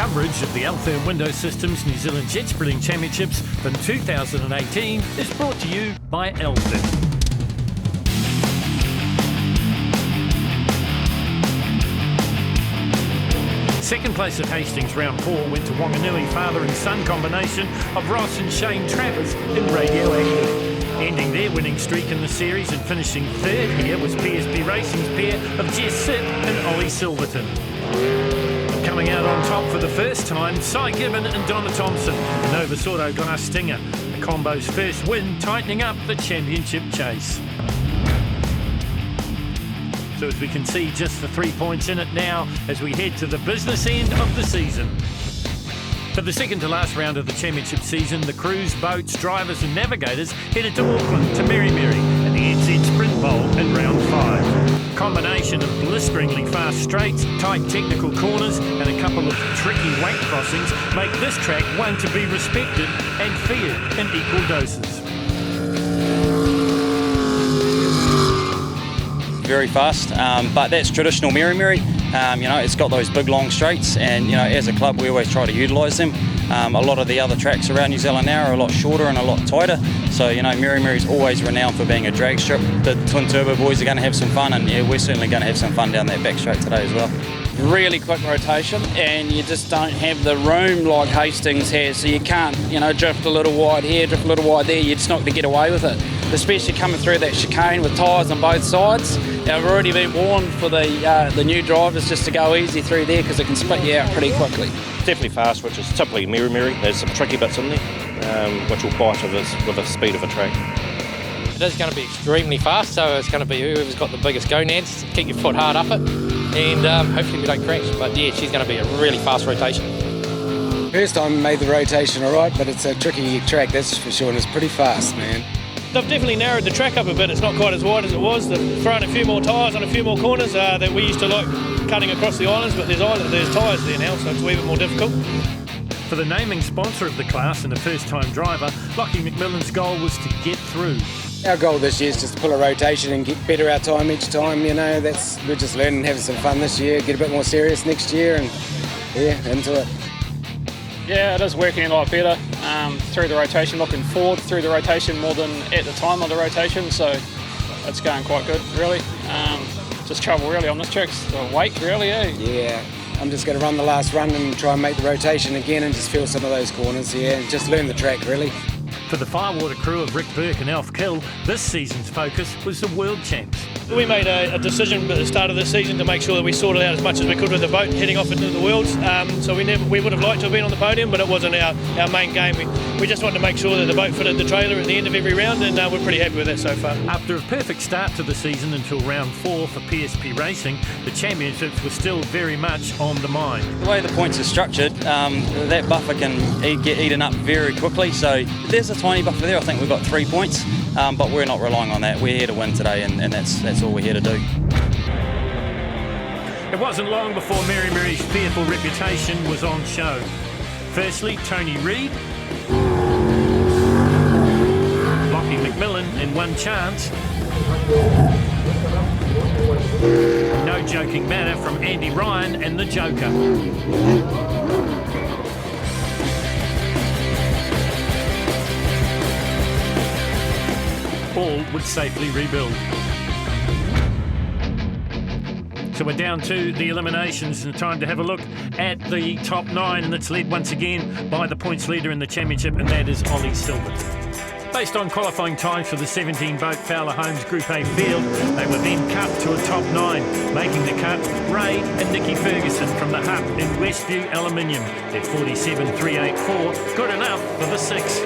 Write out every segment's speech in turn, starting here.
Coverage of the Altherm Window Systems New Zealand Jetsprinting Championships from 2018 is brought to you by Altherm. Second place at Hastings round 4 went to Wanganui father and son combination of Ross and Shane Travers in Radioactive. Ending their winning streak in the series and finishing third here was PSP Racing's pair of Jess Sitt and Ollie Silverton. Coming out on top for the first time, Cy Gibbon and Donna Thompson. Nova Sordo got a stinger. The combo's first win, tightening up the championship chase. So as we can see, just the 3 points in it now as we head to the business end of the season. For the second to last round of the championship season, the crews, boats, drivers and navigators headed to Auckland to Meremere and the Jetsprint Bowl in round 5. Combination of blisteringly fast straights, tight technical corners and a couple of tricky weight crossings make this track one to be respected and feared in equal doses. Very fast, but that's traditional Meremere. It's got those big long straights, and as a club we always try to utilise them. A lot of the other tracks around New Zealand now are a lot shorter and a lot tighter, so Meremere is always renowned for being a drag strip. The twin turbo boys are going to have some fun, and we're certainly going to have some fun down that back straight today as well. Really quick rotation, and you just don't have the room like Hastings has, so you can't drift a little wide here, drift a little wide there. You're just not going to get away with it, especially coming through that chicane with tyres on both sides. I've already been warned for the new drivers just to go easy through there because it can split you out pretty quickly. Definitely fast, which is typically Meremere. There's some tricky bits in there, which will bite with the speed of a track. It is going to be extremely fast, so it's going to be whoever's got the biggest gonads. Keep your foot hard up it, and hopefully we don't crash. But yeah, she's going to be a really fast rotation. First time made the rotation all right, but it's a tricky track, that's for sure, and it's pretty fast, man. They've definitely narrowed the track up a bit. It's not quite as wide as it was. They've thrown a few more tyres on a few more corners that we used to like cutting across the islands, but there's tyres there now, so it's a wee bit more difficult. For the naming sponsor of the class and a first-time driver, Lockie McMillan's goal was to get through. Our goal this year is just to pull a rotation and get better our time each time. We're just learning and having some fun this year, get a bit more serious next year, and into it. Yeah, it is working a lot better through the rotation, looking forward through the rotation more than at the time of the rotation, so it's going quite good, really. Just trouble really on this track, the weight really, Yeah, I'm just going to run the last run and try and make the rotation again and just feel some of those corners, and just learn the track, really. For the Firewater crew of Rick Burke and Alf Kill, this season's focus was the World Champs. We made a decision at the start of this season to make sure that we sorted out as much as we could with the boat heading off into the Worlds. So we would have liked to have been on the podium, but it wasn't our main game. We just wanted to make sure that the boat fitted the trailer at the end of every round, and we're pretty happy with that so far. After a perfect start to the season until round 4 for PSP Racing, the championships were still very much on the mind. The way the points are structured, that buffer can get eaten up very quickly, so there's a tiny buffer there. I think we've got 3 points, but we're not relying on that. We're here to win today, and that's all we're here to do. It wasn't long before Meremere's fearful reputation was on show. Firstly, Tony Reid, Lockie McMillan in one chance. No joking matter from Andy Ryan and the Joker. All would safely rebuild. So we're down to the eliminations and time to have a look at the top 9, and it's led once again by the points leader in the championship, and that is Ollie Silverton. Based on qualifying times for the 17-boat Fowler Homes Group A field, they were then cut to a top 9, making the cut Ray and Nicky Ferguson from the hub in Westview Aluminium. They're 47.384, good enough for the 6.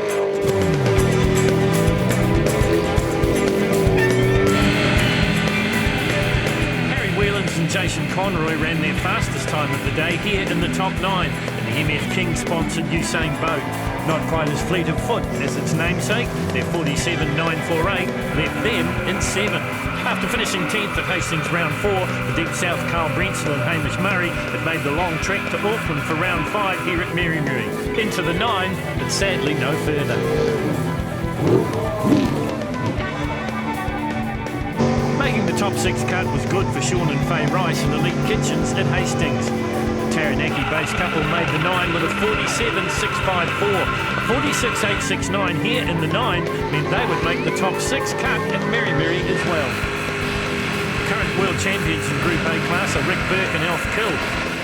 And Jason Conroy ran their fastest time of the day here in the top 9 in the MF King sponsored Usain boat. Not quite as fleet of foot as its namesake, their 47.948 left them in 7. After finishing 10th at Hastings round 4, the deep south Carl Brensel and Hamish Murray had made the long trek to Auckland for round 5 here at Meremere. Into the 9, but sadly no further. Making the top 6 cut was good for Sean and Faye Rice and Elite Kitchens at Hastings. Taranaki-based couple made the 9 with a 47.654. A 46.869 here in the 9 meant they would make the top 6 cut at Meremere as well. Current world champions in Group A class are Rick Burke and Elf Kill,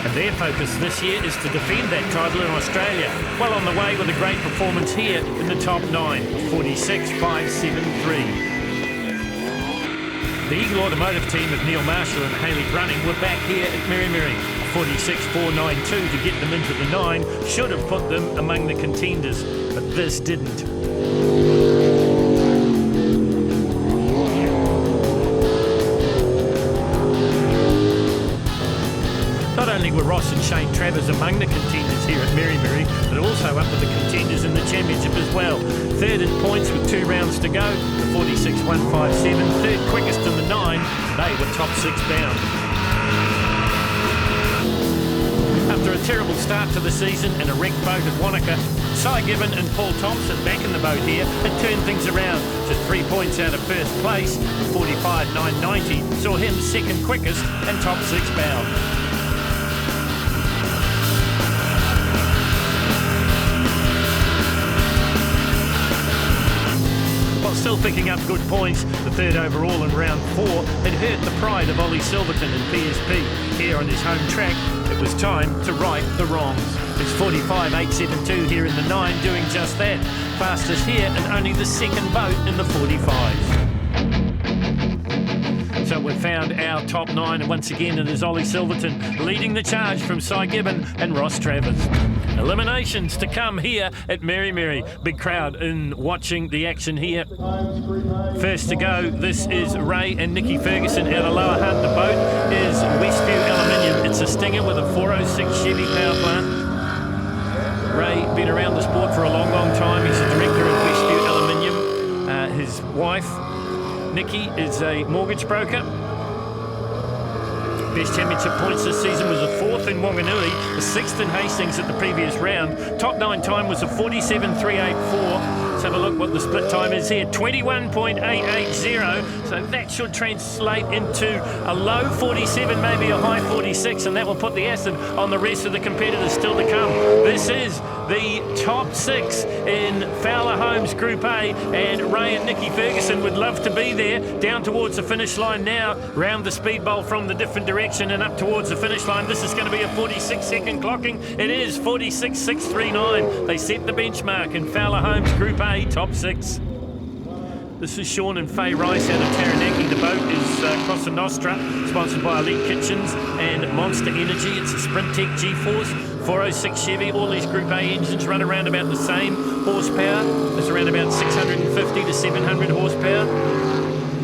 and their focus this year is to defend that title in Australia, well on the way with a great performance here in the top 9, 46.573. The Eagle Automotive team of Neil Marshall and Hayley Brunning were back here at Meremere. 46.492 to get them into the 9 should have put them among the contenders, but this didn't. Not only were Ross and Shane Travers among the contenders here at Meremere, but also up with the contenders in the championship as well. Third in points with 2 rounds to go, the 46.157. Third quickest in the 9, they were top 6 bound. After a terrible start to the season and a wrecked boat at Wanaka, Cy Gibbon and Paul Thompson back in the boat here and turned things around. Just 3 points out of first place, 45.990 saw him second quickest and top 6 bound. Still picking up good points, the third overall in round 4 had hurt the pride of Ollie Silverton in PSP. Here on his home track, it was time to right the wrongs. It's 45.872 here in the 9 doing just that. Fastest here and only the second boat in the 45s. So we've found our top 9, and once again it is Ollie Silverton leading the charge from Cy Gibbon and Ross Travers. Eliminations to come here at Meremere. Big crowd in watching the action here. First to go, this is Ray and Nikki Ferguson out of Lower Hunt. The boat is Westview Aluminium. It's a Stinger with a 406 Chevy power plant. Ray, been around the sport for a long, long time. He's the director of Westview Aluminium. His wife, Nikki, is a mortgage broker. Best championship points this season was a 4th in Wanganui, a 6th in Hastings at the previous round. Top 9 time was a 47.384. Let's have a look what the split time is here. 21.880. So that should translate into a low 47, maybe a high 46, and that will put the acid on the rest of the competitors still to come. This is the top 6 in Fowler Homes Group A, and Ray and Nikki Ferguson would love to be there. Down towards the finish line now, round the speed bowl from the different direction and up towards the finish line. This is going to be a 46-second clocking. It is 46.639. They set the benchmark in Fowler Homes Group A, top 6. This is Sean and Faye Rice out of Taranaki. The boat is Cosa Nostra, sponsored by Elite Kitchens and Monster Energy. It's a Sprint Tech G-Force, 406 Chevy. All these Group A engines run around about the same horsepower. It's around about 650 to 700 horsepower.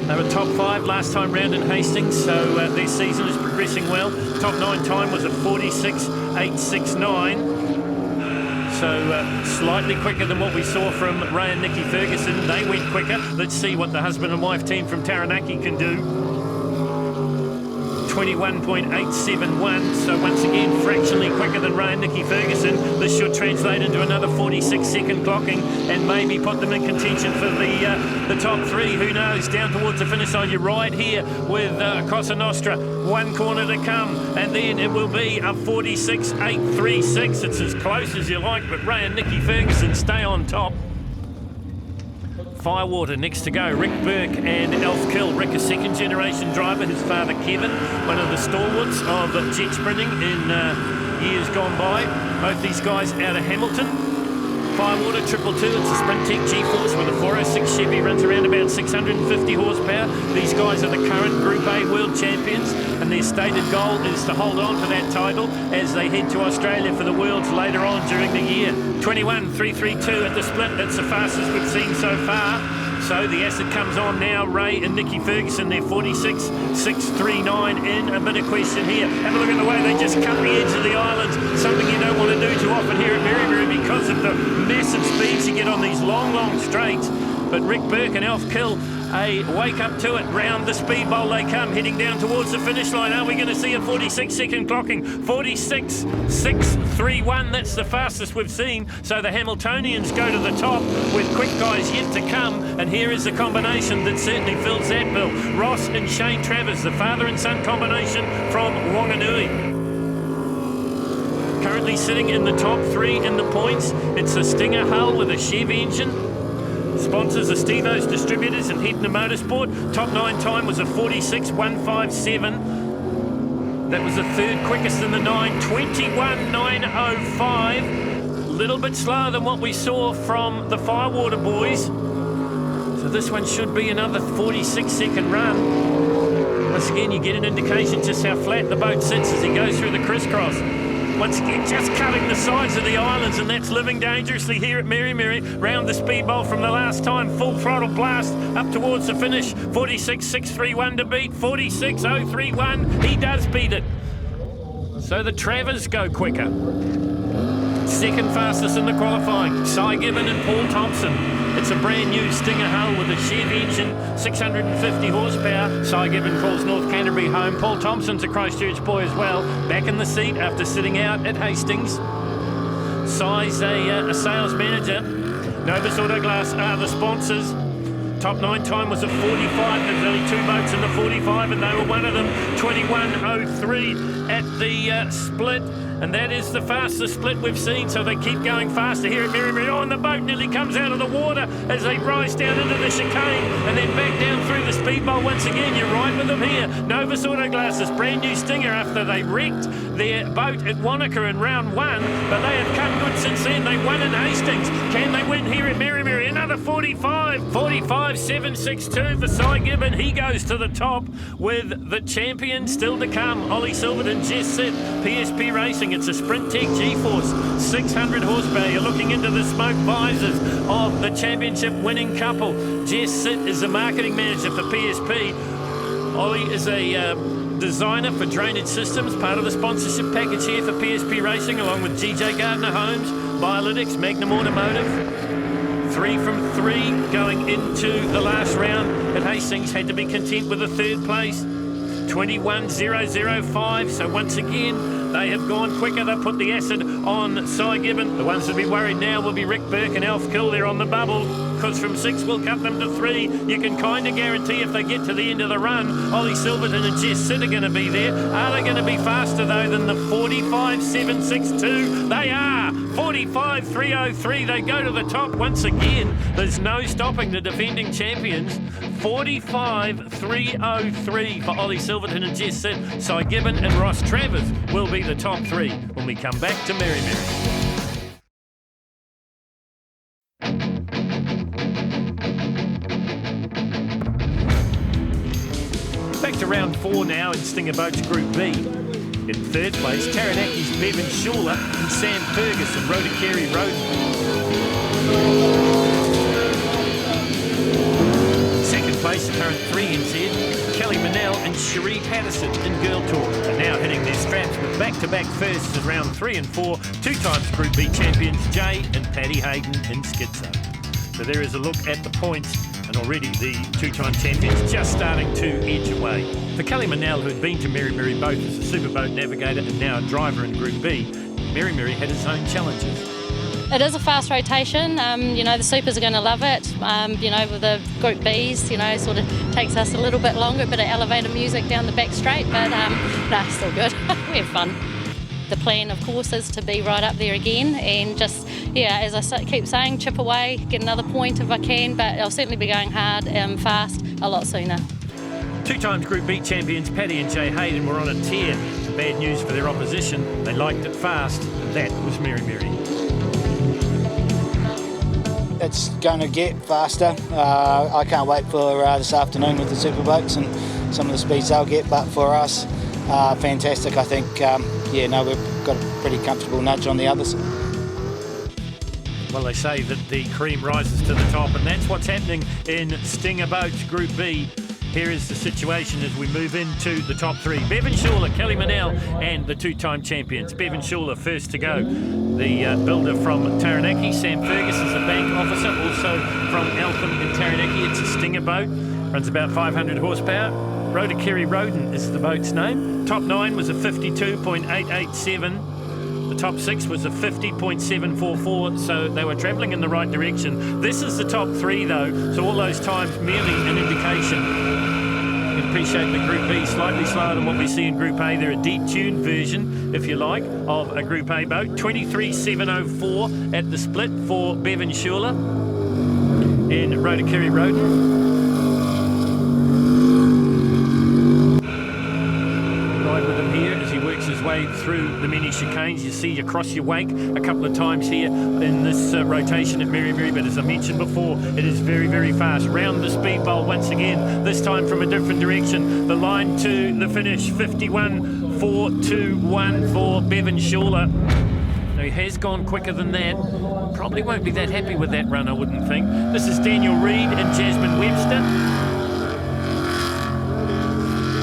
They were top 5 last time round in Hastings, so their season is progressing well. Top 9 time was a 46.869. So slightly quicker than what we saw from Ray and Nikki Ferguson. They went quicker. Let's see what the husband and wife team from Taranaki can do. 21.871. So once again, fractionally quicker than Ray and Nikki Ferguson. This should translate into another 46-second clocking and maybe put them in contention for the top 3. Who knows? Down towards the finish line, you're right here with Cosa Nostra. 1 corner to come, and then it will be a 46.836. It's as close as you like, but Ray and Nikki Ferguson stay on top. Firewater next to go, Rick Burke and Elf Kill. Rick, a second-generation driver, his father Kevin, one of the stalwarts of Jetsprinting in years gone by. Both these guys out of Hamilton. Firewater 222, it's a Sprint Tech G-Force with a 406 Chevy, runs around about 650 horsepower. These guys are the current Group A world champions, and their stated goal is to hold on to that title as they head to Australia for the Worlds later on during the year. 21.332 at the split, that's the fastest we've seen so far. So the acid comes on now. Ray and Nikki Ferguson, they're 46.639 in. A bit of question here. Have a look at the way they just cut the edge of the islands. Something you don't want to do too often here at Meremere because of the massive speeds you get on these long, long straights. But Rick Burke and Elf Kill, wake up to it. Round the speed bowl they come, heading down towards the finish line. Are we going to see a 46-second clocking? 46.631, that's the fastest we've seen. So the Hamiltonians go to the top with quick guys yet to come. And here is the combination that certainly fills that bill. Ross and Shane Travers, the father and son combination from Wanganui. currently sitting in the top 3 in the points. It's a Stinger hull with a Chev engine. Sponsors are Stevo's Distributors and Heatner Motorsport. Top 9 time was a 46.157. That was the third quickest in the 9, 21.905. A little bit slower than what we saw from the Firewater boys. So this one should be another 46-second run. Once again, you get an indication just how flat the boat sits as he goes through the crisscross. Once again, just cutting the sides of the islands, and that's living dangerously here at Meremere. Round the speedboat from the last time, full throttle blast up towards the finish. 46.631 to beat, 46.031. He does beat it. So the Travers go quicker. Second fastest in the qualifying, Cy Gibbon and Paul Thompson. It's a brand new Stinger hull with a Chev engine, 650 horsepower. Cy Gibbon calls North Canterbury home. Paul Thompson's a Christchurch boy as well, back in the seat after sitting out at Hastings. Cy's a sales manager. Novus Autoglass are the sponsors. Top 9 time was a 45. There's only 2 boats in the 45, and they were one of them. 21.03 at the split. And that is the fastest split we've seen, so they keep going faster here at Meremere. Oh, and the boat nearly comes out of the water as they rise down into the chicane and then back down through the speedboat once again. You're right with them here. Novus Autoglass, brand new Stinger after they wrecked their boat at Wanaka in round 1, but they have come good since then. They won in Hastings. Can they win here at Meremere? Another 45. 45.762 for Cy Gibbon. He goes to the top with the champion still to come. Ollie Silverton, Jetsprints, PSP Racing. It's a Sprint Tech G-Force, 600 horsepower. You're looking into the smoke visors of the championship winning couple. Jess Sitt is the marketing manager for PSP. Ollie is a designer for drainage systems, part of the sponsorship package here for PSP Racing, along with GJ Gardner Homes, Biolytics, Magnum Automotive. 3 from 3 going into the last round at Hastings. Had to be content with a third place. 21.005. So once again, they have gone quicker. They put the acid on Cy Gibbon. The ones that be worried now will be Rick Burke and Alf Kill. They're on the bubble, because from 6 we'll cut them to 3. You can kind of guarantee if they get to the end of the run, Ollie Silverton and Jess Sitt are going to be there. Are they going to be faster though than the 45.762? They are. 45.303. They go to the top once again. There's no stopping the defending champions. 45.303 for Ollie Silverton and Jess Sitt. Cy Gibbon and Ross Travers will be the top 3 when we come back to Meremere. Back to round 4 now in Stinger Boats Group B. In third place, Taranaki's Bevan Schuler and Sam Fergus and Rhoda Carey Roden. Second place, current 3 NZ, Kelly Manell and Cherie Patterson in Girl Tour are now hitting their straps with back-to-back firsts in round 3 and 4, 2 times Group B champions Jay and Paddy Hayden in Schizo. So there is a look at the points, and already the 2-time champions just starting to edge away. For Kelly Manell, who had been to Meremere both as a superboat navigator and now a driver in Group B, Meremere had its own challenges. It is a fast rotation. The supers are going to love it. With the Group Bs, sort of takes us a little bit longer, bit of elevator music down the back straight, but still good. We have fun. The plan, of course, is to be right up there again and just, as I keep saying, chip away, get another point if I can, but I'll certainly be going hard and fast a lot sooner. 2 times Group B champions Paddy and Jay Hayden were on a tear. Bad news for their opposition. They liked it fast. That was Meremere. It's going to get faster. I can't wait for this afternoon with the superboats and some of the speeds they'll get, but for us, fantastic. I think, we've got a pretty comfortable nudge on the others. Well, they say that the cream rises to the top, and that's what's happening in Stinger Boats Group B. Here is the situation as we move into the top 3. Bevan Schuler, Kelly Manell, and the 2-time champions. Bevan Schuler first to go. The builder from Taranaki. Sam Fergus is a bank officer, also from Eltham in Taranaki. It's a Stinger boat, runs about 500 horsepower. Rhoda Carey Roden is the boat's name. Top 9 was a 52.887. The top 6 was a 50.744, so they were travelling in the right direction. This is the top 3 though, so all those times merely an indication. You can appreciate the Group B slightly slower than what we see in Group A. They're a detuned version, if you like, of a Group A boat. 23.704 at the split for Bevan Schuler in Rotorkerry Roden. Ride with him here as he works his way through the many chicanes. You see across your wake a couple of times here in this rotation at Meremere, but as I mentioned before, it is very, very fast. Round the speed bowl once again, this time from a different direction. The line to the finish, 51.421 for Bevan Schuler. Now, he has gone quicker than that. Probably won't be that happy with that run, I wouldn't think. This is Daniel Reid and Jasmine Webster.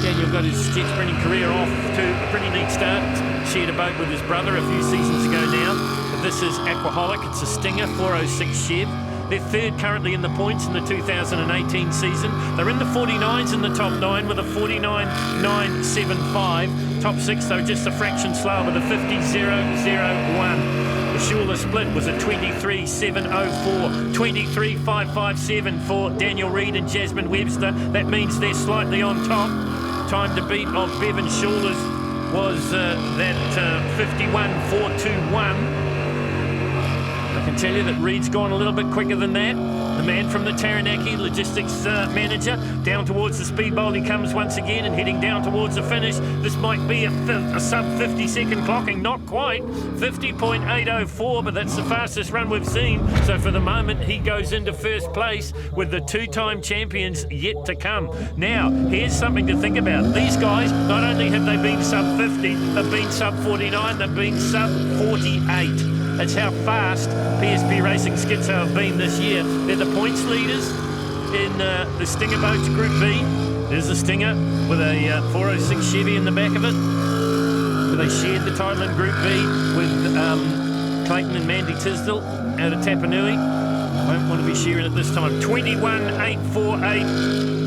Daniel got his jet sprinting career off to a pretty neat start. Shared a boat with his brother a few seasons ago now. But this is Aquaholic. It's a Stinger 406 Chev. They're third currently in the points in the 2018 season. They're in the 49s in the top 9 with a 49.975. Top 6, though, just a fraction slower with a 50.001. The Schuler split was a 23.704, 23.557 for Daniel Reid and Jasmine Webster. That means they're slightly on top. Time to beat of Bevan Schuler's was that 51.421. I can tell you that Reid's gone a little bit quicker than that. The man from the Taranaki, logistics manager, down towards the speed bowl he comes once again and heading down towards the finish. This might be a sub 50-second clocking, not quite. 50.804, but that's the fastest run we've seen. So for the moment, he goes into first place with the two-time champions yet to come. Now, here's something to think about. These guys, not only have they been sub 50, they've been sub 49, they've been sub 48. That's how fast PSP Racing Schizo have been this year. They're the points leaders in the Stinger Boats Group B. There's a Stinger with a 406 Chevy in the back of it. They shared the title in Group B with Clayton and Mandy Tisdale out of Tapanui. Won't want to be sharing it this time. 21.848.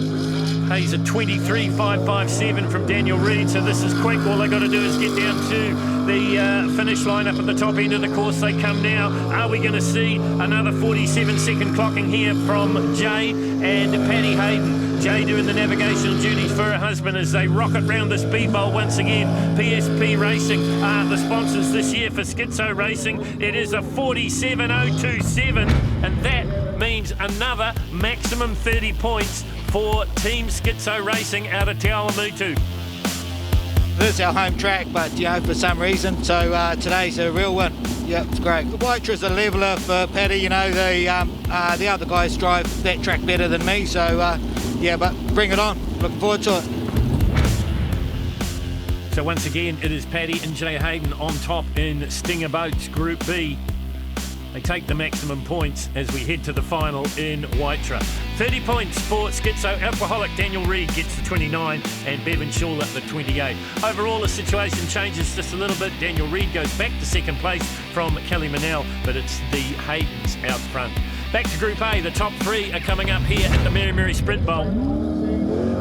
Pays a 23.557 from Daniel Reid, so this is quick. All they got to do is get down to the finish line up at the top end of the course. They come now. Are we going to see another 47-second clocking here from Jay and Patty Hayden? Jay doing the navigational duties for her husband as they rocket round the speed bowl once again. PSP Racing are the sponsors this year for Schizo Racing. It is a 47.027, and that means another maximum 30 points for Team Schizo Racing out of Te Awamutu. This is our home track, but for some reason, so today's a real win. Yeah, it's great. The Whitetra's a leveller for Paddy. The other guys drive that track better than me, so but bring it on. Looking forward to it. So once again, it is Paddy and Jay Hayden on top in Stinger Boats Group B. They take the maximum points as we head to the final in Waitra. 30 points for Schizo. Alcoholic Daniel Reid gets the 29 and Bevan Schuler the 28. Overall, the situation changes just a little bit. Daniel Reid goes back to second place from Kelly Manel, but it's the Haydens out front. Back to Group A, the top 3 are coming up here at the Meremere Sprint Bowl.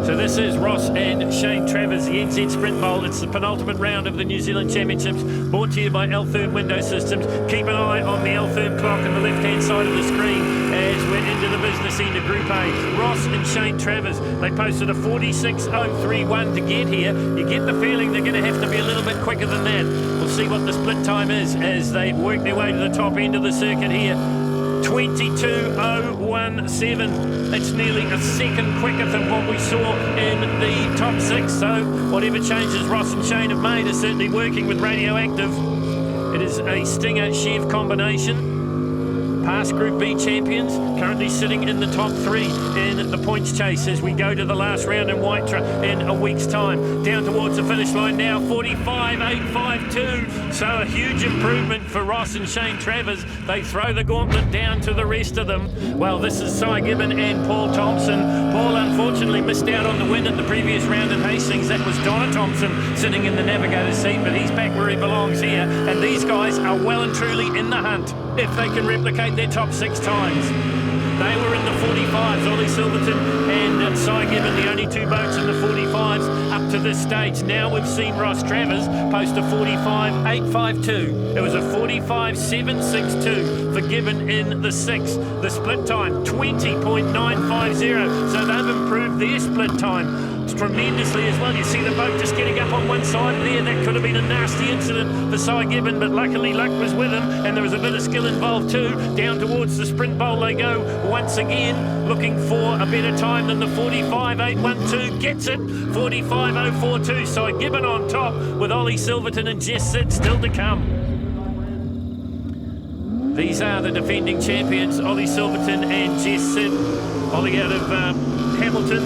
So this is Ross and Shane Travers, the NZ Sprint Bowl. It's the penultimate round of the New Zealand Championships, brought to you by Altherm Window Systems. Keep an eye on the Altherm clock on the left-hand side of the screen as we're into the business end of Group A. Ross and Shane Travers, they posted a 46.031 to get here. You get the feeling they're going to have to be a little bit quicker than that. We'll see what the split time is as they work their way to the top end of the circuit here. 22.017. That's nearly a second quicker than what we saw in the top 6. So whatever changes Ross and Shane have made is certainly working with Radioactive. It is a Stinger Chev combination. Past Group B champions, currently sitting in the top 3 in the points chase as we go to the last round in Waitra in a week's time. Down towards the finish line now, 45.852. So a huge improvement for Ross and Shane Travers. They throw the gauntlet down to the rest of them. Well, this is Cy Gibbon and Paul Thompson. Paul unfortunately missed out on the win at the previous round in Hastings. That was Donna Thompson sitting in the navigator's seat, but he's back where he belongs here. And these guys are well and truly in the hunt if they can replicate their top 6 times. They were in the 45s, Ollie Silverton and Cy Gibbon, the only 2 boats in the 45s up to this stage. Now we've seen Ross Travers post a 45.852. It was a 45.762 for Gibbon in the 6th. The split time, 20.950. So they've improved their split time. tremendously as well. You see the boat just getting up on one side there. That could have been a nasty incident for Cy Gibbon, but luckily luck was with him, and there was a bit of skill involved too. Down towards the sprint bowl they go once again, looking for a better time than the 45.812. Gets it, 45.042. Cy Gibbon on top with Ollie Silverton and Jess Sid still to come. These are the defending champions, Ollie Silverton and Jess Sid. Ollie out of Hamilton.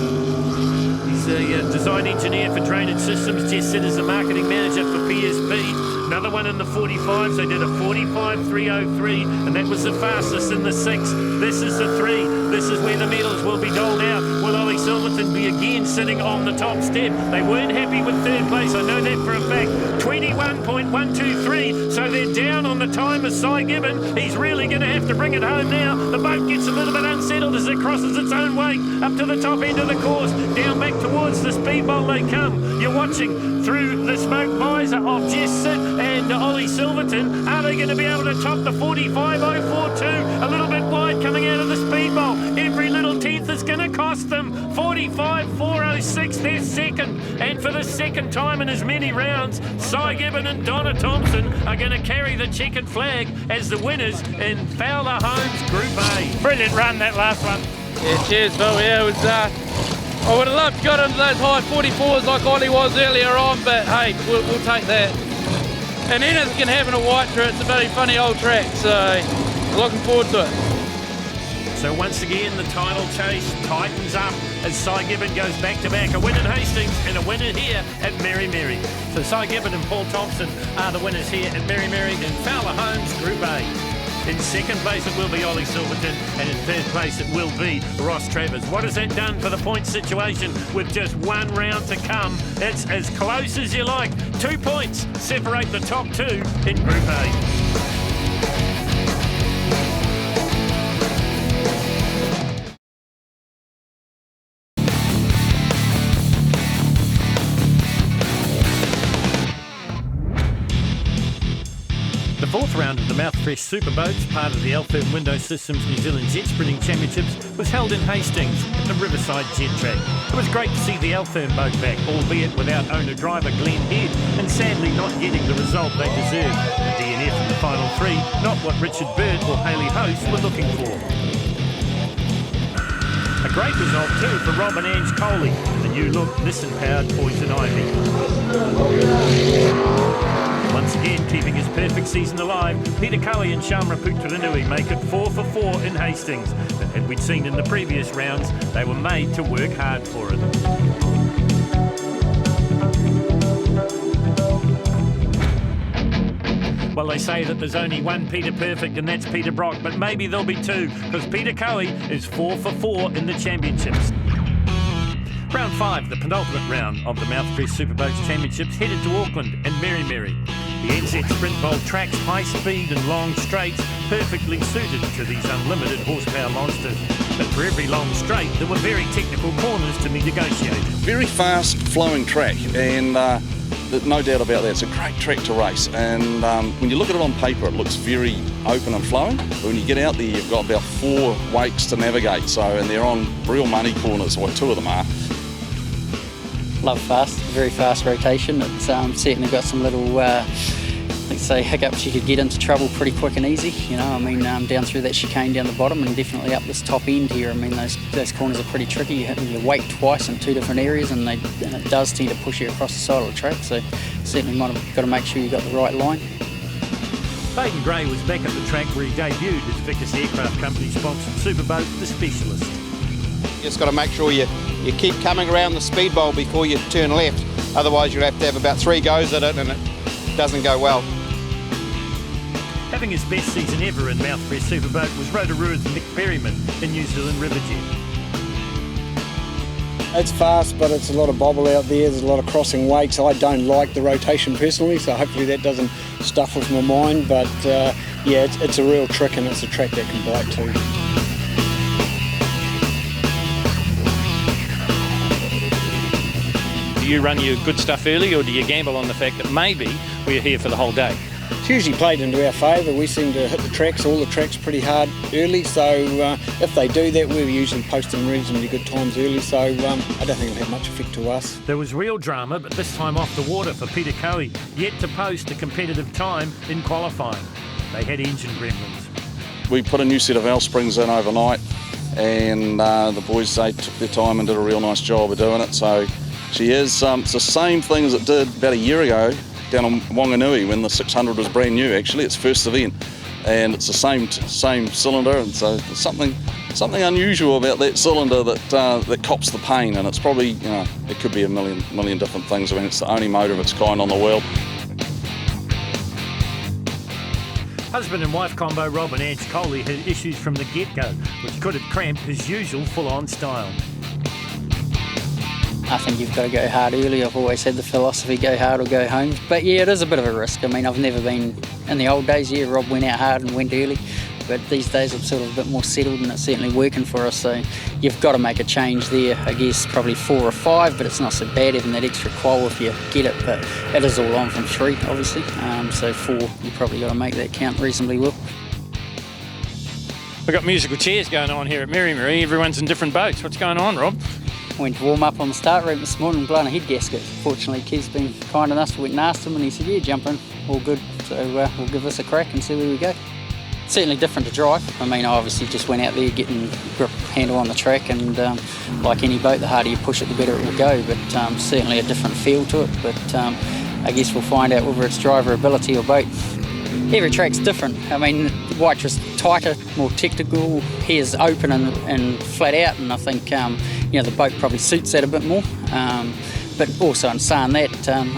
He's a design engineer for drainage systems. Jess Sid is the marketing manager for PSP. Another one in the 45s. They did a 45.303, and that was the fastest in the 6. This is the 3. This is where the medals will be doled out. Will Ollie Silverton be again sitting on the top step? They weren't happy with third place. I know that for a fact. 21.123. So they're down on the time of Cy Gibbon. He's really going to have to bring it home now. The boat gets a little bit unsettled as it crosses its own weight up to the top end of the course. Down back towards the speed bowl they come. You're watching through the smoke visor of Jess Sid and Ollie Silverton. Are they going to be able to top the 45.042? A little bit wide coming out of the speed bowl. Every little tenth is going to cost them. 45.406, they're second. And for the second time in as many rounds, Cy Gibbon and Donna Thompson are going to carry the checkered flag as the winners in Fowler Homes Group A. Brilliant run, that last one. Yeah, cheers, Phil. Yeah, it was. I would have loved to got into those high 44s like Ollie was earlier on, but hey, we'll take that. And Enniskin having a white it's a very funny old track, so looking forward to it. So once again, the title chase tightens up as Cy Gibbon goes back-to-back. A win in Hastings and a winner here at Meremere. So Cy Gibbon and Paul Thompson are the winners here at Meremere in Fowler Homes Group A. In second place it will be Ollie Silverton, and in third place it will be Ross Travers. What has that done for the point situation with just one round to come? It's as close as you like. 2 points separate the top two in Group A. The fourth round of the Mouthfresh Superboats, part of the Eltham Window Systems New Zealand Jetsprinting Championships, was held in Hastings at the Riverside Jet Track. It was great to see the Eltham boat back, albeit without owner-driver Glenn Head, and sadly not getting the result they deserved. A DNF in the final 3, not what Richard Bird or Hayley Host were looking for. A great result too for Rob and Ange Coley, the new look Nissan-powered Poison Ivy. Once again, keeping his perfect season alive, Peter Cully and Shamra Putrinui make it 4 for 4 in Hastings. And as we'd seen in the previous rounds, they were made to work hard for it. Well, they say that there's only one Peter Perfect, and that's Peter Brock, but maybe there'll be two, because Peter Cully is 4 for 4 in the championships. Round 5, the penultimate round of the Mouthfresh Superboats Championships, headed to Auckland and Meremere. The NZ Sprint Bowl tracks high speed and long straights, perfectly suited to these unlimited horsepower monsters. But for every long straight, there were very technical corners to be negotiated. Very fast flowing track, and no doubt about that, it's a great track to race. And when you look at it on paper, it looks very open and flowing. But when you get out there, you've got about 4 wakes to navigate, and they're on real money corners, or 2 of them are. Love fast, very fast rotation. It's certainly got some little, let's say, hiccups. You could get into trouble pretty quick and easy. You know, I mean, down through that chicane down the bottom and definitely up this top end here. I mean, those corners are pretty tricky. You hit your weight twice in 2 different areas, and it does tend to push you across the side of the track. So certainly might have got to make sure you got the right line. Baden Gray was back at the track where he debuted his Vickers Aircraft Company sponsored superboat, the Specialist. You just got to make sure you keep coming around the speed bowl before you turn left. Otherwise you'll have to have about 3 goes at it, and it doesn't go well. Having his best season ever in Mouthfresh Superboat was Rotorua's Nick Berryman in New Zealand Riverjet. It's fast, but it's a lot of bobble out there. There's a lot of crossing wakes. I don't like the rotation personally, so hopefully that doesn't stuff with my mind. But yeah, it's a real trick, and it's a track that can bite too. Do you run your good stuff early, or do you gamble on the fact that maybe we're here for the whole day? it's usually played into our favour. We seem to hit all the tracks pretty hard early, so if they do that, we're usually posting reasonably good times early, so I don't think it'll have much effect to us. There was real drama, but this time off the water for Peter Coe, yet to post a competitive time in qualifying. They had engine gremlins. We put a new set of valve springs in overnight, and the boys, they took their time and did a real nice job of doing it. So she is, it's the same thing as it did about a year ago down on Wanganui when the 600 was brand new. Actually, it's first event, and it's the same cylinder, and so there's something unusual about that cylinder that cops the pain, and it's probably, you know, it could be a million different things. I mean, it's the only motor of its kind on the world. Husband and wife combo Rob and Ange Coley had issues from the get-go, which could have cramped his usual full-on style. I think you've got to go hard early. I've always had the philosophy, go hard or go home. But yeah, it is a bit of a risk. I mean, I've never been, in the old days, yeah, Rob went out hard and went early. But these days I'm sort of a bit more settled, and it's certainly working for us. So you've got to make a change there. I guess probably 4 or 5, but it's not so bad having that extra qual if you get it. But it is all on from 3, obviously. So 4, you probably got to make that count reasonably well. We've got musical chairs going on here at Meremere. Everyone's in different boats. What's going on, Rob? Went to warm up on the start ramp this morning and blown a head gasket. Fortunately, Kev's been kind enough, so we went and asked him, and he said, yeah, jump in, all good. So we'll give this a crack and see where we go. Certainly different to drive. I mean, I obviously just went out there getting grip handle on the track, and like any boat, the harder you push it, the better it will go, but certainly a different feel to it. But I guess we'll find out whether it's driver ability or boat. Every track's different. I mean, White's tighter, more technical, here's open and flat out, and I think you know, the boat probably suits that a bit more. But also in saying that,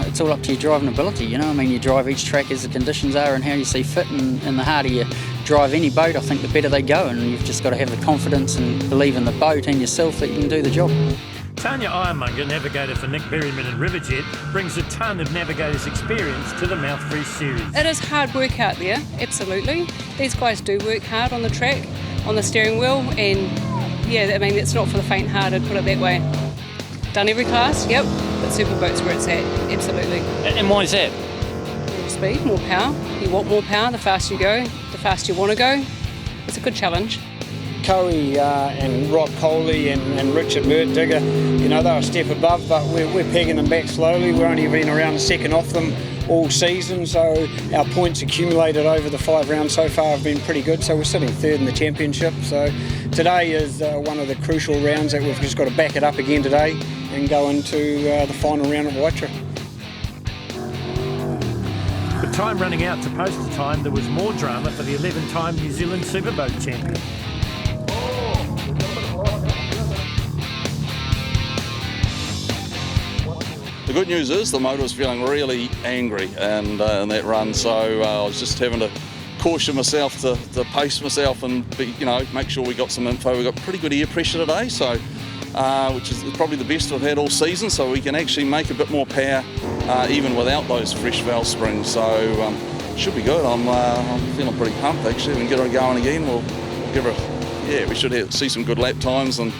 it's all up to your driving ability, you know. I mean, you drive each track as the conditions are and how you see fit, and the harder you drive any boat, I think the better they go, and you've just got to have the confidence and believe in the boat and yourself that you can do the job. Tanya Ironmonger, navigator for Nick Berryman and Riverjet, brings a ton of navigators' experience to the Mouthfreeze series. It is hard work out there, absolutely. These guys do work hard on the track, on the steering wheel, and yeah, I mean, it's not for the faint-hearted, put it that way. Done every class, yep, but Superboat's where it's at, absolutely. And why is that? More speed, more power. You want more power, the faster you go, the faster you want to go. It's a good challenge. Coe and Rob Coley and Richard Digger, you know, they're a step above, but we're pegging them back slowly. We've only been around a second off them all season, so our points accumulated over the 5 rounds so far have been pretty good, so we're sitting 3rd in the championship. So today is one of the crucial rounds that we've just got to back it up again today and go into the final round of Waitara. With time running out to post the time, there was more drama for the 11-time New Zealand Superboat champion. The good news is the motor was feeling really angry and in that run, so I was just having to caution myself to pace myself and make sure we got some info. We got pretty good air pressure today, so which is probably the best we've had all season, so we can actually make a bit more power even without those fresh valve springs. So should be good. I'm feeling pretty pumped actually. If we can get it going again, we'll give it. We should see some good lap times, and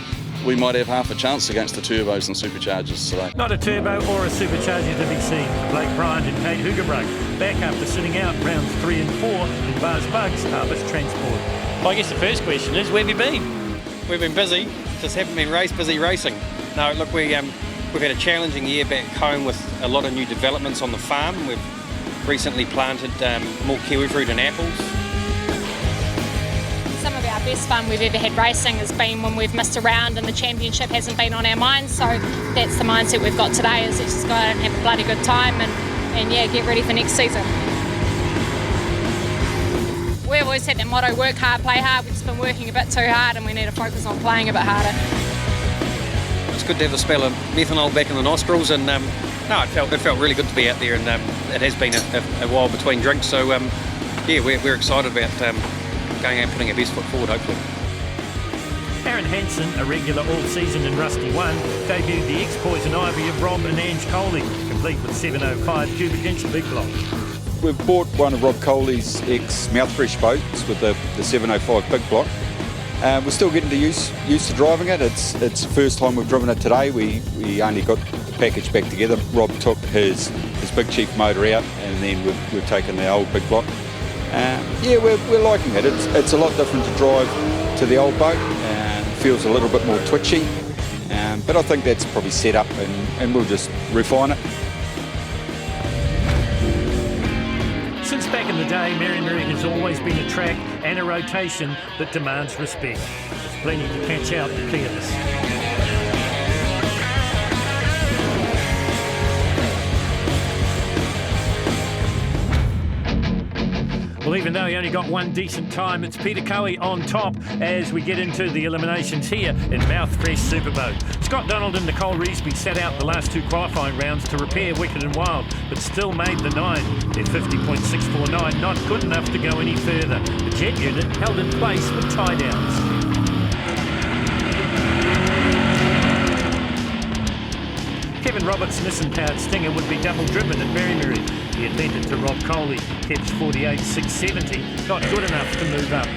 we might have half a chance against the turbos and superchargers today. Not a turbo or a supercharger to be seen. Blake Bryant and Kate Hoogerbrug back after sitting out rounds 3 and 4 in Bars Bugs Harvest Transport. Well, I guess the first question is, where have you been? We've been busy, just haven't been busy racing. No, look, we've had a challenging year back home with a lot of new developments on the farm. We've recently planted more kiwi fruit and apples. Some of our best fun we've ever had racing has been when we've missed a round and the championship hasn't been on our minds, so that's the mindset we've got today, is let's just go out and have a bloody good time and yeah, get ready for next season. We've always had that motto, work hard, play hard. We've just been working a bit too hard and we need to focus on playing a bit harder. It's good to have a spell of methanol back in the nostrils, and no, it felt really good to be out there, and it has been a while between drinks, so yeah, we're excited about going out and putting our best foot forward, hopefully. Aaron Hansen, a regular all season in Rusty 1, debuted the ex-Poison Ivy of Rob and Ange Coley, complete with 705 cubic inch big block. We've bought one of Rob Coley's ex-Mouthfresh boats with the 705 big block. We're still getting used to driving it. It's the first time we've driven it today. We only got the package back together. Rob took his Big Chief motor out, and then we've taken the old big block. Yeah, we're liking it. It's a lot different to drive to the old boat. Feels a little bit more twitchy, but I think that's probably set up, and we'll just refine it. Since back in the day, Meremere has always been a track and a rotation that demands respect. There's plenty to catch out and clear this. Well, even though he only got one decent time, it's Peter Cowie on top as we get into the eliminations here in Mouthfresh Superboat. Scott Donald and Nicole Reesby sat out the last two qualifying rounds to repair Wicked and Wild, but still made the 9. Their 50.649 not good enough to go any further. The jet unit held in place with tie downs. Kevin Roberts' Nissan-powered Stinger would be double-driven at Meremere. He had lent it to Rob Coley, Kev's 48.670, not good enough to move up.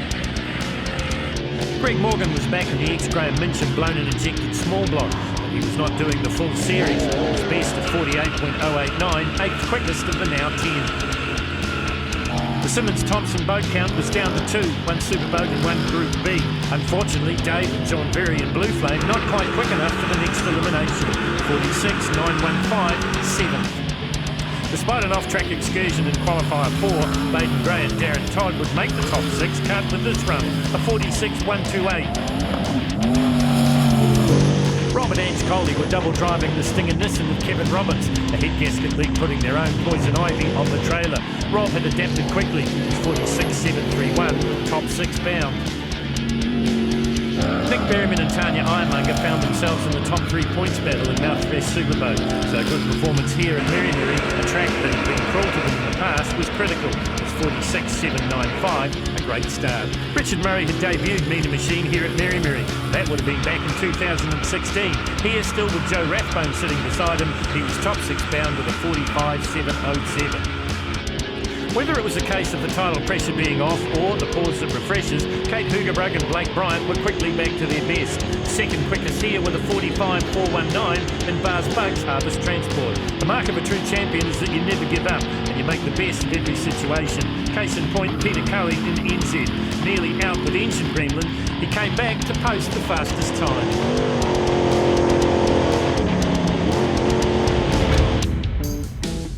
Greg Morgan was back in the ex-Graham Minchin blown and injected small block, but he was not doing the full series. His best at 48.089, 8th quickest of the now 10. The Simmons-Thompson boat count was down to 2, one Superboat and one Group B. Unfortunately, Dave and John Berry and Blue Flame not quite quick enough for the next elimination. 46.915, 7th. Despite an off-track excursion in qualifier 4, Baden Gray and Darren Todd would make the top 6, can't with this run, a 46.128. Rob and Ange Coley were double driving the Stinger Nissan with Kevin Roberts. The head gasket league putting their own Poison Ivy on the trailer. Rob had adapted quickly. 46.731, top 6 bound. Nick Berryman and Tanya Ironmonger found themselves in the top 3 points battle in Mouthfresh Superboat. So a good performance here in Meremere, a track that had been cruel to them in the past, was critical. It's 46.795, a great start. Richard Murray had debuted Meter Machine here at Meremere. That would have been back in 2016. Here, still with Joe Rathbone sitting beside him, he was top 6 bound with a 45.707. Whether it was a case of the tidal pressure being off or the pause that refreshes, Kate Hoogerbrug and Blake Bryant were quickly back to their best. Second quickest here with a 45.419 in Bars Bugs Harvest Transport. The mark of a true champion is that you never give up and you make the best of every situation. Case in point, Peter Cowie in NZ. Nearly out with engine gremlin, he came back to post the fastest time.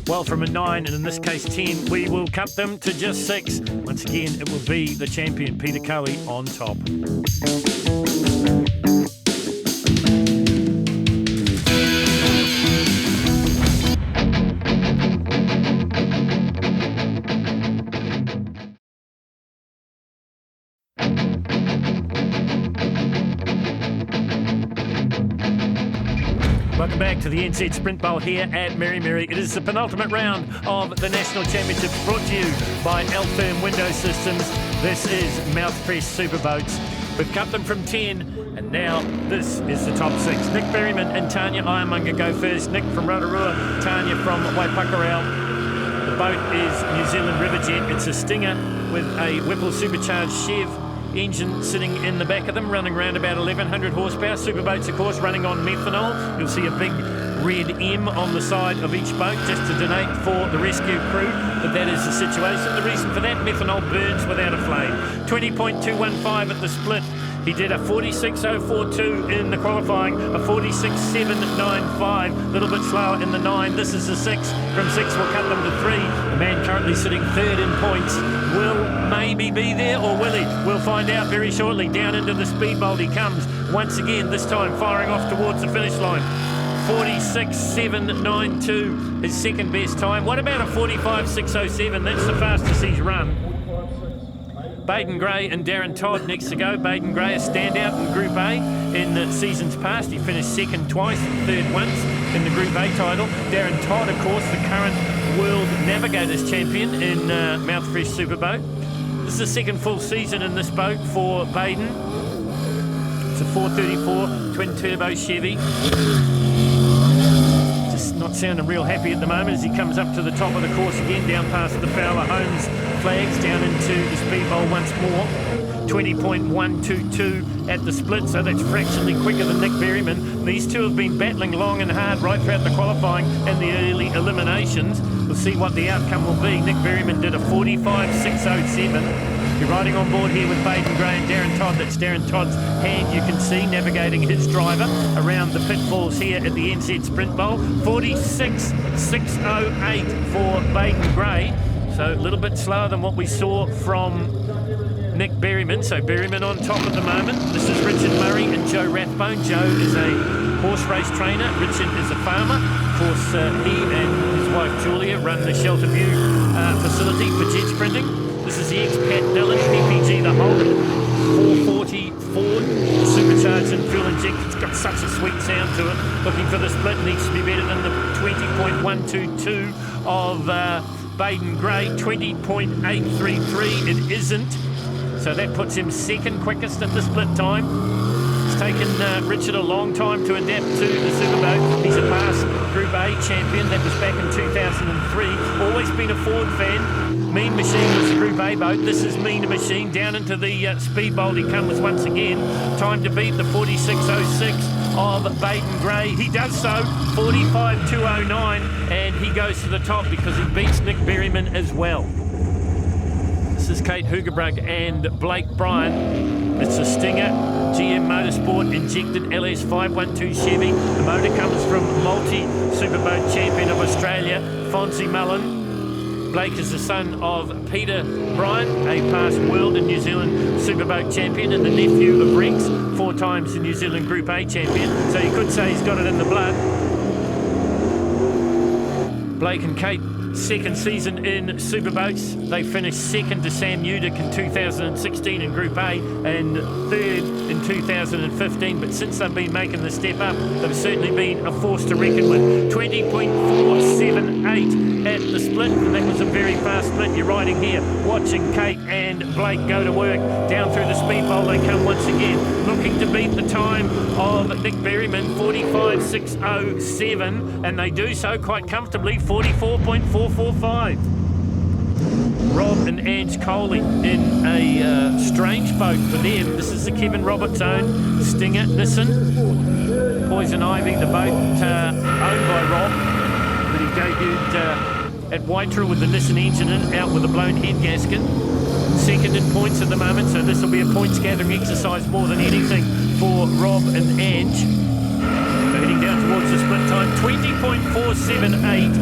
Well, from a 9, and in this case 10, we will cut them to just 6. Once again, it will be the champion, Peter Cowie, on top. Welcome back to the NZ Sprint Bowl here at Meremere. It is the penultimate round of the National Championships brought to you by L-Firm Window Systems. This is Mouthfresh Superboats. We've cut them from 10, and now this is the top 6. Nick Berryman and Tanya Ironmonger go first. Nick from Rotorua, Tanya from Waipakarau. The boat is New Zealand Riverjet. It's a Stinger with a Whipple supercharged Chev engine sitting in the back of them, running around about 1100 horsepower. Superboats, of course, running on methanol. You'll see a big red M on the side of each boat just to donate for the rescue crew, but that is the situation. The reason for that, methanol burns without a flame. 20.215 at the split. He did a 46.042 in the qualifying, a 46.795, a little bit slower in the 9. This is the 6. From 6, we'll cut them to 3. The man currently sitting 3rd in points will maybe be there, or will he? We'll find out very shortly. Down into the speedboat he comes once again, this time firing off towards the finish line. 46.792, his second best time. What about a 45.607? That's the fastest he's run. Baden Gray and Darren Todd next to go. Baden Gray, a standout in Group A in the seasons past. He finished 2nd twice and 3rd once in the Group A title. Darren Todd, of course, the current World Navigators champion in Mouthfresh Superboat. This is the second full season in this boat for Baden. It's a 434 twin-turbo Chevy. Just not sounding real happy at the moment as he comes up to the top of the course again, down past the Fowler Homes flags, down into the speed bowl once more. 20.122 at the split, so that's fractionally quicker than Nick Berryman. These two have been battling long and hard right throughout the qualifying and the early eliminations. We'll see what the outcome will be. Nick Berryman did a 45.607. You're riding on board here with Baden Gray and Darren Todd. That's Darren Todd's hand, you can see, navigating his driver around the pitfalls here at the NZ Sprint Bowl. 46.608 for Baden Gray. So a little bit slower than what we saw from Nick Berryman. So Berryman on top at the moment. This is Richard Murray and Joe Rathbone. Joe is a horse race trainer. Richard is a farmer. Of course, he and his wife Julia run the Shelter View facility for Jetsprinting. This is the ex-Pat Dillon, PPG the Holden, 440 Ford, supercharged and fuel injected. It's got such a sweet sound to it. Looking for the split, needs to be better than the 20.122 of Baden Gray, 20.833. It isn't. So that puts him second quickest at the split time. It's taken Richard a long time to adapt to the Superboat. He's a past Group A champion. That was back in 2003. Always been a Ford fan. Mean Machine was the Group A boat. This is Mean Machine. Down into the speedboat he comes once again. Time to beat the 46.06 of Baden Gray. He does so, 45.209, and he goes to the top because he beats Nick Berryman as well. This is Kate Hugebrug and Blake Bryan. It's a Stinger GM Motorsport injected LS 512 Chevy. The motor comes from multi-superboat champion of Australia, Fonzie Mullen. Blake is the son of Peter Bryan, a past world and New Zealand superboat champion, and the nephew of Rex, 4 times the New Zealand Group A champion. So you could say he's got it in the blood. Blake and Kate, second season in superboats. They finished second to Sam Udick in 2016 in Group A and third in 2015. But since they've been making the step up, they've certainly been a force to reckon with. 20.478 at the split, and that was a very fast split. You're riding here, watching Kate and Blake go to work. Down through the speed bowl they come once again, looking to beat the time of Nick Berryman, 45.607, and they do so quite comfortably, 44.445. Rob and Ange Coley in a strange boat for them. This is the Kevin Roberts own Stinger Nissan. Poison Ivy, the boat owned by Rob, that he debuted at Waitara with the Nissan engine in, out with a blown head gasket. Second in points at the moment, so this will be a points gathering exercise more than anything for Rob and Ange. So heading down towards the split time, 20.478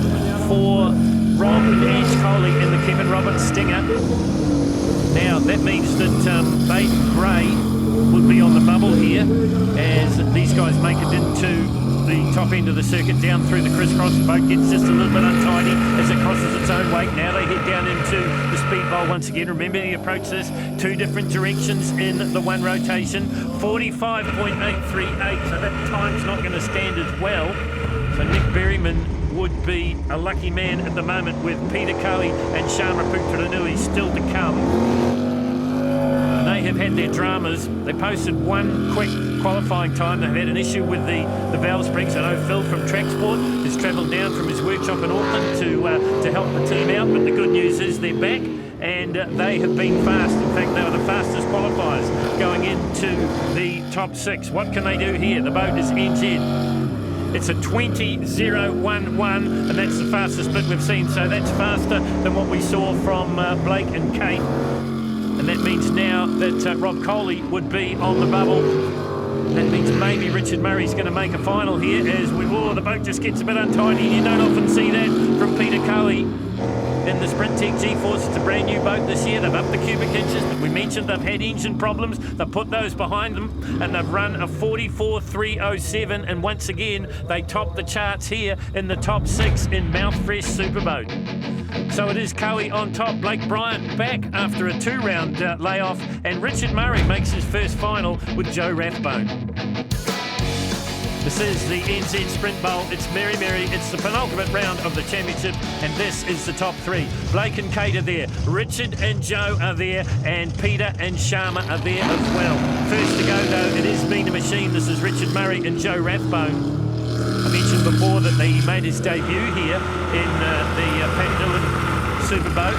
for Rob and Ange Coley in the Kevin Roberts Stinger. Now that means that Baden Gray would be on the bubble here as these guys make it into the top end of the circuit, down through the crisscross. The boat gets just a little bit untidy as it crosses its own wake. Now they head down into the speed bowl once again. Remember, you approach this 2 different directions in the one rotation. 45.838, so that time's not going to stand as well. So Nick Berryman would be a lucky man at the moment, with Peter Coey and Sharma Putranui still to come. They have had their dramas. They posted one quick qualifying time. They've had an issue with the valve springs. I know Phil from Tracksport has travelled down from his workshop in Auckland to help the team out, but the good news is they're back and they have been fast. In fact, they were the fastest qualifiers going into the top 6. What can they do here? The boat is NZ. It's a 20.011, and that's the fastest split we've seen, so that's faster than what we saw from Blake and Kate. And that means now that Rob Coley would be on the bubble. That means maybe Richard Murray's going to make a final here as the boat just gets a bit untidy. You don't often see that from Peter Coey in the Sprint Tech G-Force. It's a brand new boat this year. They've upped the cubic inches, but we mentioned they've had engine problems. They've put those behind them, and they've run a 44.307, and once again, they topped the charts here in the top 6 in Mouthfresh Superboat. So it is Coey on top, Blake Bryant back after a 2-round layoff, and Richard Murray makes his first final with Joe Rathbone. This is the NZ Sprint Bowl. It's Meremere. It's the penultimate round of the championship, and this is the top 3. Blake and Kate are there. Richard and Joe are there, and Peter and Sharma are there as well. First to go, though, it is Mean Machine. This is Richard Murray and Joe Rathbone. I mentioned before that he made his debut here in the Pat Dillon Superboat.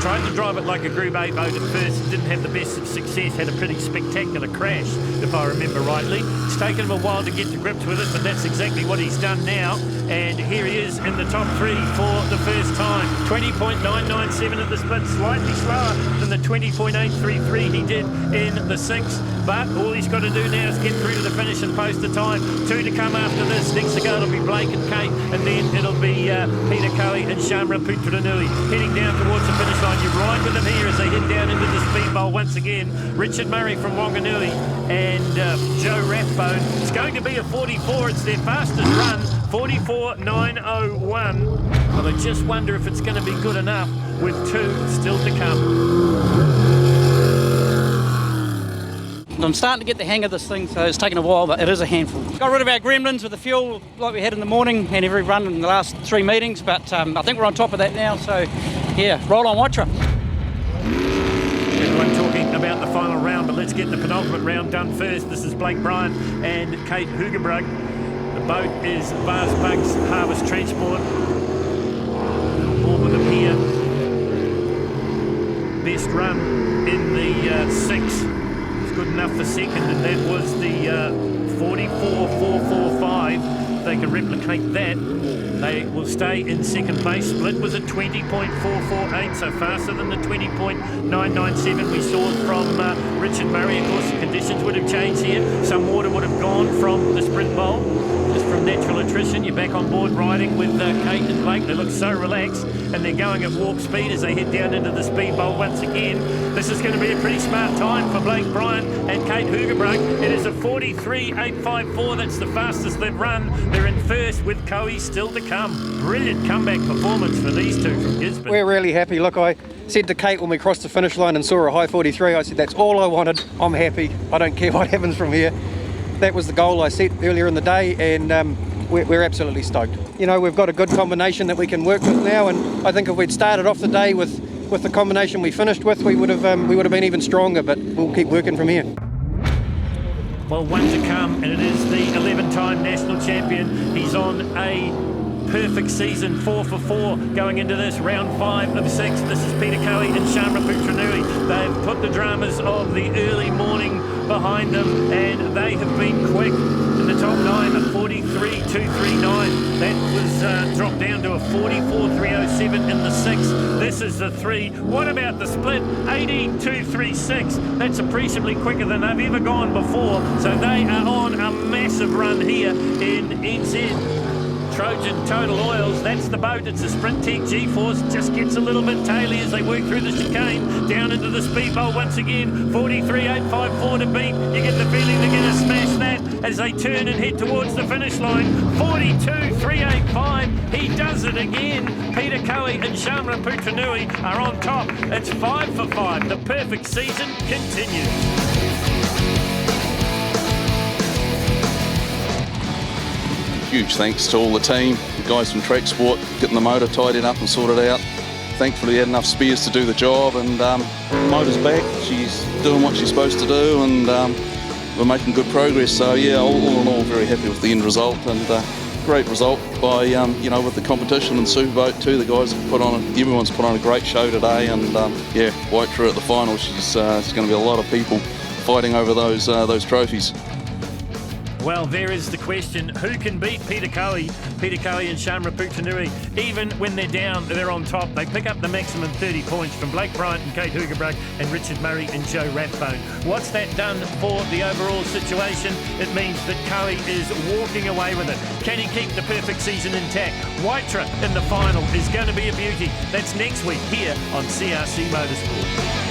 Tried to drive it like a Group A boat at first, didn't have the best of success, had a pretty spectacular crash, if I remember rightly. It's taken him a while to get to grips with it, but that's exactly what he's done now. And here he is in the top 3 for the first time. 20.997 at the split, slightly slower than the 20.833 he did in the 6th. But all he's got to do now is get through to the finish and post the time. 2 to come after this. Next to go it'll be Blake and Kate, and then it'll be Peter Coe and Shamra Putranui heading down towards the finish line. You ride with them here as they head down into the speed bowl once again. Richard Murray from Wanganui and Joe Rathbone. It's going to be a 44. It's their fastest run, 44.901. But I just wonder if it's going to be good enough with 2 still to come. I'm starting to get the hang of this thing, so it's taken a while, but it is a handful. Got rid of our gremlins with the fuel like we had in the morning and every run in the last 3 meetings, but I think we're on top of that now, so yeah, roll on Watra. Everyone talking about the final round, but let's get the penultimate round done first. This is Blake Bryant and Kate Hugenbrug. The boat is Vars Bugs Harvest Transport. All with them here. Best run in the 6. Good enough for second, and that was the 44.445. They can replicate that, they will stay in second place. Split was at 20.448, so faster than the 20.997 we saw from Richard Murray. Of course, the conditions would have changed here. Some water would have gone from the sprint bowl. Just from natural attrition, you're back on board riding with Kate and Blake. They look so relaxed, and they're going at warp speed as they head down into the speed bowl once again. This is going to be a pretty smart time for Blake Bryant and Kate Hugenbrug. It is a 43.854. That's the fastest they've run. They're in first with Coe still to come. Brilliant comeback performance for these two from Gisborne. We're really happy. Look, I said to Kate when we crossed the finish line and saw a high 43, I said, that's all I wanted. I'm happy. I don't care what happens from here. That was the goal I set earlier in the day, and we're absolutely stoked. You know, we've got a good combination that we can work with now, and I think if we'd started off the day with the combination we finished with, we would have been even stronger, but we'll keep working from here. Well, 1 to come, and it is the 11-time national champion. He's on a perfect season, 4 for 4 going into this round 5 of 6. This is Peter Coe and Shamra Putranui. They've put the dramas of the early morning behind them, and they have been quick. In the top 9, a 43.239. That was dropped down to a 44.307 in the 6th. This is the 3. What about the split? 18.236. That's appreciably quicker than they've ever gone before. So they are on a massive run here in NZ. Trojan Total Oils, that's the boat. It's a Sprint Tech G-Force, just gets a little bit taily as they work through the chicane, down into the speed bowl once again. 43.854 to beat. You get the feeling they're going to smash that as they turn and head towards the finish line. 42.385, he does it again. Peter Coe and Shamra Putranui are on top. It's 5 for 5. The perfect season continues. Huge thanks to all the team, the guys from Track Sport, getting the motor tidied up and sorted out. Thankfully we had enough spares to do the job, and motor's back, she's doing what she's supposed to do, and we're making good progress. So yeah, all in all, very happy with the end result, and great result by, you know, with the competition and Superboat too. The guys have put on, everyone's put on a great show today, and yeah, Waitra at the final, there's going to be a lot of people fighting over those trophies. Well, there is the question. Who can beat Peter Coe and Shamra Putranui? Even when they're down, they're on top. They pick up the maximum 30 points from Blake Bryant and Kate Hugenbrug and Richard Murray and Joe Rathbone. What's that done for the overall situation? It means that Coe is walking away with it. Can he keep the perfect season intact? Waitra in the final is going to be a beauty. That's next week here on CRC Motorsport.